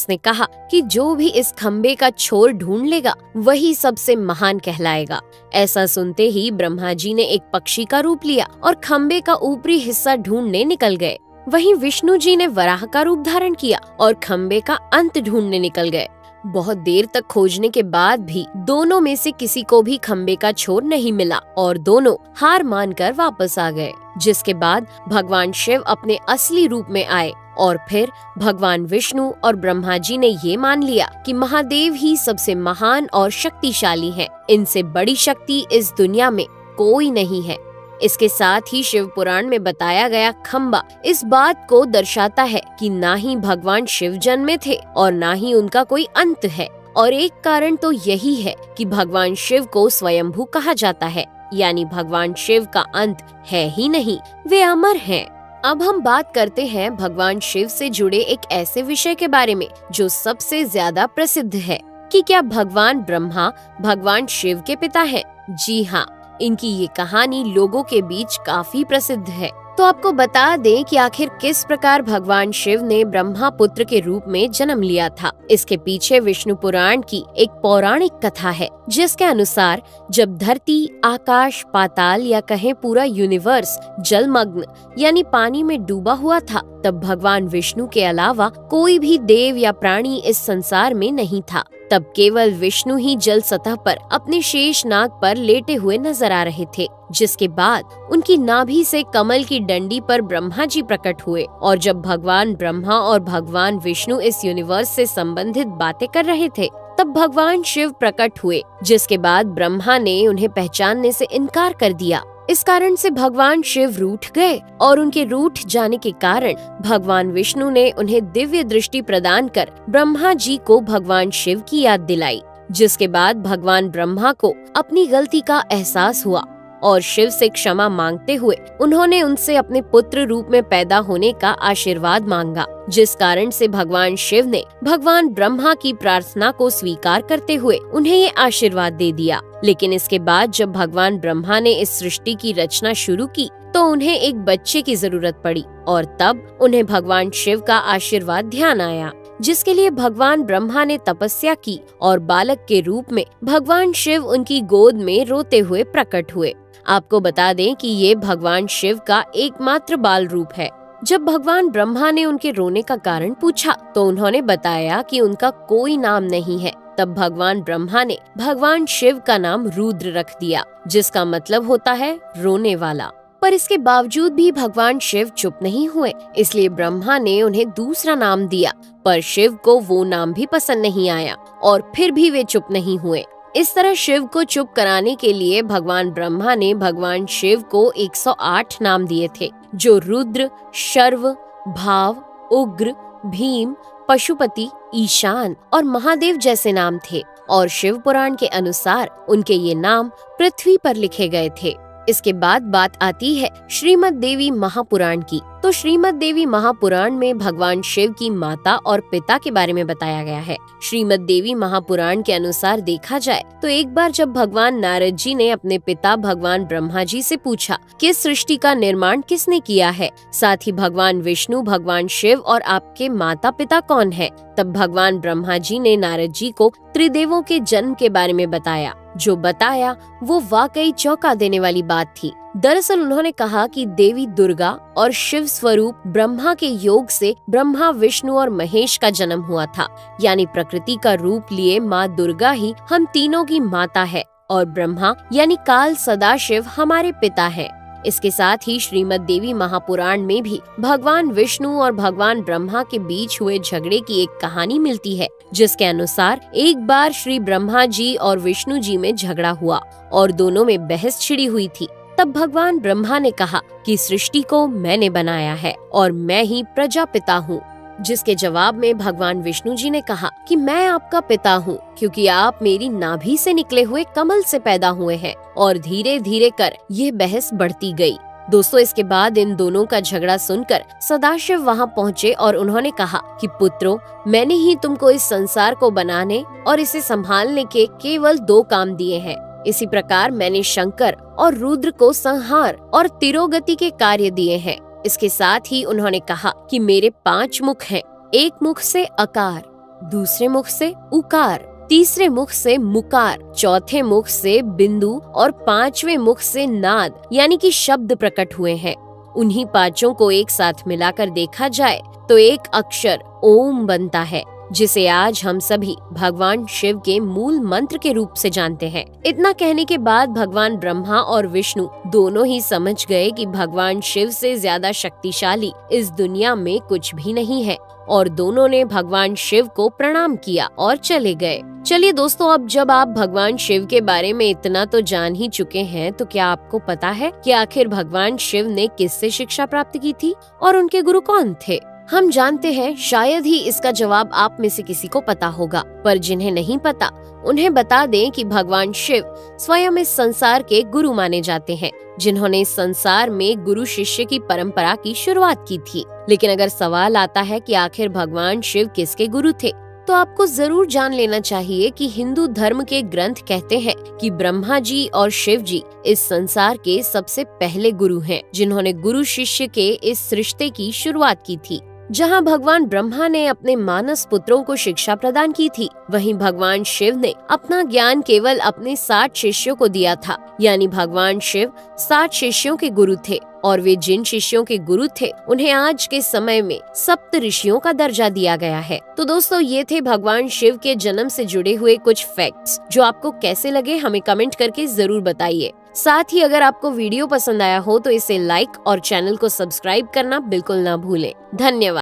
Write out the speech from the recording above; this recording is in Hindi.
उसने कहा कि जो भी इस खम्बे का छोर ढूंढ लेगा वही सबसे महान कहलाएगा। ऐसा सुनते ही ब्रह्मा जी ने एक पक्षी का रूप लिया और खम्बे का ऊपरी हिस्सा ढूंढने निकल गए। वहीं विष्णु जी ने वराह का रूप धारण किया और खम्बे का अंत ढूंढने निकल गए। बहुत देर तक खोजने के बाद भी दोनों में से किसी को भी खम्बे का छोर नहीं मिला और दोनों हार मानकर वापस आ गए। जिसके बाद भगवान शिव अपने असली रूप में आए और फिर भगवान विष्णु और ब्रह्मा जी ने ये मान लिया कि महादेव ही सबसे महान और शक्तिशाली हैं। इनसे बड़ी शक्ति इस दुनिया में कोई नहीं है। इसके साथ ही शिव पुराण में बताया गया खम्बा इस बात को दर्शाता है कि ना ही भगवान शिव जन्मे थे और ना ही उनका कोई अंत है। और एक कारण तो यही है कि भगवान शिव को स्वयंभू कहा जाता है, यानी भगवान शिव का अंत है ही नहीं, वे अमर हैं। अब हम बात करते हैं भगवान शिव से जुड़े एक ऐसे विषय के बारे में जो सबसे ज्यादा प्रसिद्ध है कि क्या भगवान ब्रह्मा भगवान शिव के पिता हैं? जी हाँ, इनकी ये कहानी लोगों के बीच काफी प्रसिद्ध है। तो आपको बता दें कि आखिर किस प्रकार भगवान शिव ने ब्रह्मा पुत्र के रूप में जन्म लिया था। इसके पीछे विष्णु पुराण की एक पौराणिक कथा है, जिसके अनुसार जब धरती, आकाश, पाताल या कहें पूरा यूनिवर्स जलमग्न यानी पानी में डूबा हुआ था, तब भगवान विष्णु के अलावा कोई भी देव या प्राणी इस संसार में नहीं था। तब केवल विष्णु ही जल सतह पर अपने शेष नाग पर लेटे हुए नजर आ रहे थे। जिसके बाद उनकी नाभि से कमल की डंडी पर ब्रह्मा जी प्रकट हुए और जब भगवान ब्रह्मा और भगवान विष्णु इस यूनिवर्स से संबंधित बातें कर रहे थे, तब भगवान शिव प्रकट हुए। जिसके बाद ब्रह्मा ने उन्हें पहचानने से इनकार कर दिया। इस कारण से भगवान शिव रूठ गए और उनके रूठ जाने के कारण भगवान विष्णु ने उन्हें दिव्य दृष्टि प्रदान कर ब्रह्मा जी को भगवान शिव की याद दिलाई। जिसके बाद भगवान ब्रह्मा को अपनी गलती का एहसास हुआ और शिव से क्षमा मांगते हुए उन्होंने उनसे अपने पुत्र रूप में पैदा होने का आशीर्वाद मांगा। जिस कारण से भगवान शिव ने भगवान ब्रह्मा की प्रार्थना को स्वीकार करते हुए उन्हें ये आशीर्वाद दे दिया। लेकिन इसके बाद जब भगवान ब्रह्मा ने इस सृष्टि की रचना शुरू की तो उन्हें एक बच्चे की जरूरत पड़ी और तब उन्हें भगवान शिव का आशीर्वाद ध्यान आया, जिसके लिए भगवान ब्रह्मा ने तपस्या की और बालक के रूप में भगवान शिव उनकी गोद में रोते हुए प्रकट हुए। आपको बता दें कि ये भगवान शिव का एकमात्र बाल रूप है। जब भगवान ब्रह्मा ने उनके रोने का कारण पूछा तो उन्होंने बताया कि उनका कोई नाम नहीं है। तब भगवान ब्रह्मा ने भगवान शिव का नाम रुद्र रख दिया, जिसका मतलब होता है रोने वाला। पर इसके बावजूद भी भगवान शिव चुप नहीं हुए, इसलिए ब्रह्मा ने उन्हें दूसरा नाम दिया। पर शिव को वो नाम भी पसंद नहीं आया और फिर भी वे चुप नहीं हुए। इस तरह शिव को चुप कराने के लिए भगवान ब्रह्मा ने भगवान शिव को 108 नाम दिए थे, जो रुद्र, शर्व, भाव, उग्र, भीम, पशुपति, ईशान और महादेव जैसे नाम थे। और शिव पुराण के अनुसार उनके ये नाम पृथ्वी पर लिखे गए थे। इसके बाद बात आती है श्रीमद् देवी महापुराण की। तो श्रीमद् देवी महापुराण में भगवान शिव की माता और पिता के बारे में बताया गया है। श्रीमद् देवी महापुराण के अनुसार देखा जाए तो एक बार जब भगवान नारद जी ने अपने पिता भगवान ब्रह्मा जी से पूछा कि इस सृष्टि का निर्माण किसने किया है, साथ ही भगवान विष्णु, भगवान शिव और आपके माता पिता कौन है, तब भगवान ब्रह्मा जी ने नारद जी को त्रिदेवों के जन्म के बारे में बताया। जो बताया वो वाकई चौंका देने वाली बात थी। दरअसल उन्होंने कहा कि देवी दुर्गा और शिव स्वरूप ब्रह्मा के योग से ब्रह्मा, विष्णु और महेश का जन्म हुआ था। यानी प्रकृति का रूप लिए माँ दुर्गा ही हम तीनों की माता है और ब्रह्मा यानी काल सदाशिव हमारे पिता है। इसके साथ ही श्रीमद् देवी महापुराण में भी भगवान विष्णु और भगवान ब्रह्मा के बीच हुए झगड़े की एक कहानी मिलती है, जिसके अनुसार एक बार श्री ब्रह्मा जी और विष्णु जी में झगड़ा हुआ और दोनों में बहस छिड़ी हुई थी। तब भगवान ब्रह्मा ने कहा कि सृष्टि को मैंने बनाया है और मैं ही प्रजापिता हूँ। जिसके जवाब में भगवान विष्णु जी ने कहा कि मैं आपका पिता हूँ, क्योंकि आप मेरी नाभि से निकले हुए कमल से पैदा हुए हैं। और धीरे धीरे कर ये बहस बढ़ती गई। दोस्तों, इसके बाद इन दोनों का झगड़ा सुनकर सदाशिव वहाँ पहुँचे और उन्होंने कहा कि पुत्रों, मैंने ही तुमको इस संसार को बनाने और इसे संभालने के केवल 2 काम दिए हैं। इसी प्रकार मैंने शंकर और रुद्र को संहार और तिरोगति के कार्य दिए हैं। इसके साथ ही उन्होंने कहा कि मेरे 5 मुख हैं। एक मुख से अकार, दूसरे मुख से उकार, तीसरे मुख से मुकार, चौथे मुख से बिंदु और पांचवें मुख से नाद यानी कि शब्द प्रकट हुए हैं। उन्हीं पांचों को एक साथ मिलाकर देखा जाए तो एक अक्षर ओम बनता है, जिसे आज हम सभी भगवान शिव के मूल मंत्र के रूप से जानते हैं। इतना कहने के बाद भगवान ब्रह्मा और विष्णु दोनों ही समझ गए कि भगवान शिव से ज्यादा शक्तिशाली इस दुनिया में कुछ भी नहीं है, और दोनों ने भगवान शिव को प्रणाम किया और चले गए। चलिए दोस्तों, अब जब आप भगवान शिव के बारे में इतना तो जान ही चुके हैं, तो क्या आपको पता है कि आखिर भगवान शिव ने किससे शिक्षा प्राप्त की थी और उनके गुरु कौन थे? हम जानते हैं, शायद ही इसका जवाब आप में से किसी को पता होगा, पर जिन्हें नहीं पता उन्हें बता दें कि भगवान शिव स्वयं इस संसार के गुरु माने जाते हैं, जिन्होंने इस संसार में गुरु शिष्य की परंपरा की शुरुआत की थी। लेकिन अगर सवाल आता है कि आखिर भगवान शिव किसके गुरु थे, तो आपको जरूर जान लेना चाहिए कि हिंदू धर्म के ग्रंथ कहते हैं कि ब्रह्मा जी और शिव जी इस संसार के सबसे पहले गुरु हैं, जिन्होंने गुरु शिष्य के इस रिश्ते की शुरुआत की थी। जहां भगवान ब्रह्मा ने अपने मानस पुत्रों को शिक्षा प्रदान की थी, वहीं भगवान शिव ने अपना ज्ञान केवल अपने 60 शिष्यों को दिया था। यानी भगवान शिव 60 शिष्यों के गुरु थे, और वे जिन शिष्यों के गुरु थे उन्हें आज के समय में सप्त ऋषियों का दर्जा दिया गया है। तो दोस्तों, ये थे भगवान शिव के जन्म से जुड़े हुए कुछ फैक्ट्स, जो आपको कैसे लगे हमें कमेंट करके जरूर बताइए। साथ ही अगर आपको वीडियो पसंद आया हो तो इसे लाइक और चैनल को सब्सक्राइब करना बिल्कुल ना भूलें। धन्यवाद।